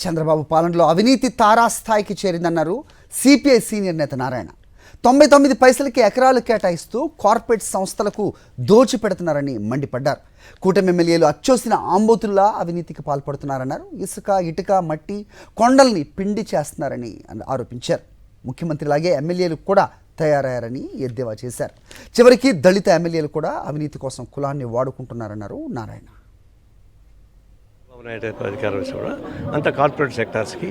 చంద్రబాబు పాలనలో అవినీతి తారాస్థాయికి చేరిందన్నారు సిపిఐ సీనియర్ నేత నారాయణ. 99 పైసలకి ఎకరాలు కేటాయిస్తూ కార్పొరేట్ సంస్థలకు దోచిపెడుతున్నారని మండిపడ్డారు. కూటమి ఎమ్మెల్యేలు అచ్చోసిన ఆంబోతుల్లా అవినీతికి పాల్పడుతున్నారన్నారు. ఇసుక, ఇటుక, మట్టి, కొండల్ని పిండి చేస్తున్నారని ఆరోపించారు. ముఖ్యమంత్రిలాగే ఎమ్మెల్యేలు కూడా తయారయ్యారని ఎద్దేవా చేశారు. చివరికి దళిత ఎమ్మెల్యేలు కూడా అవినీతి కోసం కులాన్ని వాడుకుంటున్నారన్నారు నారాయణ. అధికారం కూడా అంత కార్పొరేట్ సెక్టార్స్కి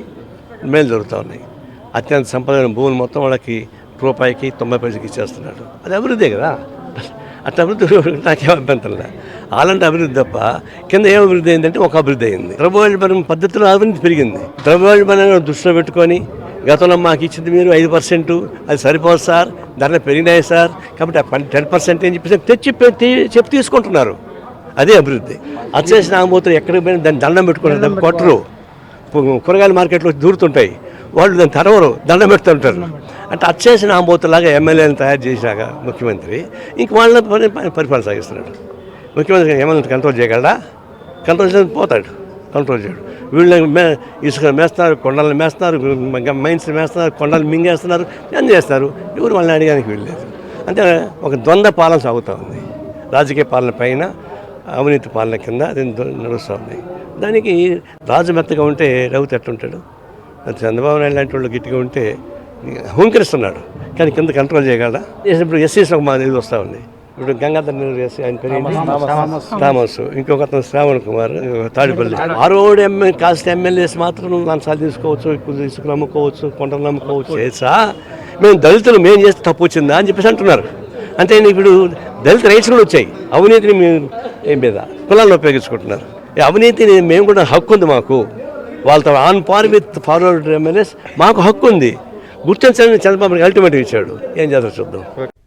మేలు జరుగుతూ ఉన్నాయి. అత్యంత సంపదైన భూములు మొత్తం వాళ్ళకి రూపాయికి 90 పైసలకి ఇచ్చేస్తున్నాడు. అది అభివృద్ధే కదా. అట్లా అభివృద్ధి నాకేం అభ్యంతరం లేదు. అలాంటి అభివృద్ధి తప్ప కింద ఏం అభివృద్ధి అయిందంటే ఒక అభివృద్ధి అయింది. ద్రవ్యోల్బణం పద్ధతిలో అభివృద్ధి పెరిగింది. ద్రవ్యోల్బణాన్ని దృష్టిలో పెట్టుకొని గతంలో మాకు ఇచ్చింది మీరు 5%, అది సరిపోదు సార్, ధరలు పెరిగినాయి సార్, కాబట్టి 10% అని చెప్పేసి చెప్పి తీసుకుంటున్నారు. అదే అభివృద్ధి. అచ్చేసిన ఆంబోతులు ఎక్కడికి పోయినా దాన్ని దండం పెట్టుకుంటారు, దాన్ని కొట్టరు. కూరగాయల మార్కెట్లో దూరుతుంటాయి, వాళ్ళు దాన్ని తెరవరు, దండం పెడుతుంటారు. అంటే అచ్చేసిన ఆంబోతులాగా ఎమ్మెల్యేలను తయారు చేసినాక ముఖ్యమంత్రి ఇంక వాళ్ళని పరిపాలన సాగిస్తున్నాడు. ముఖ్యమంత్రి ఎమ్మెల్యేని కంట్రోల్ చేయగలడా? కంట్రోల్ చేసి పోతాడు, కంట్రోల్ చేయడు. వీళ్ళు ఇసుక మేస్తున్నారు, కొండలను మేస్తున్నారు, మైన్స్ మేస్తున్నారు, కొండలు మింగేస్తున్నారు, అన్నీ చేస్తారు. ఎవరు వాళ్ళని అడిగానికి వీల్లేదు. అంటే ఒక ద్వంద్వ పాలన సాగుతూ ఉంది. రాజకీయ పాలన పైన అవినీతి పాలన కింద నడుస్తూ ఉంది. దానికి రాజు మెత్తగా ఉంటే రౌతు ఎట్లుంటాడు? చంద్రబాబు నాయుడు లాంటి వాళ్ళు గట్టిగా ఉంటే హుంకరిస్తున్నాడు, కానీ కింద కంట్రోల్ చేయగలరా? ఇప్పుడు ఎస్సీస్ ఒక ఇది వస్తూ ఉంది. ఇప్పుడు గంగాధర్ నెల్లూరు ఎస్సీ, ఆయన పేరు థామస్, ఇంకొక అతను శ్రావణ్ కుమార్ తాడిపల్లి. ఆ రోడ్ కాస్త ఎమ్మెల్యేస్ మాత్రం లంచాలు తీసుకోవచ్చు, ఇసుకలు అమ్ముకోవచ్చు, కొండలు అమ్ముకోవచ్చు. చేసా మేము దళితులు మేము చేస్తే తప్పు వచ్చిందా అని చెప్పేసి అంటున్నారు. అంటే ఇప్పుడు దళిత రైట్స్ కూడా వచ్చాయి. అవినీతిని ఏం మీద కులాలను ఉపయోగించుకుంటున్నారు. ఈ అవినీతిని మేము కూడా హక్కు ఉంది మాకు. వాళ్ళతో on par with forward MLAs మాకు హక్కు ఉంది. గుర్తించాలని చంద్రబాబు అల్టిమేట్ ఇచ్చాడు. ఏం చేస్తారు చూద్దాం.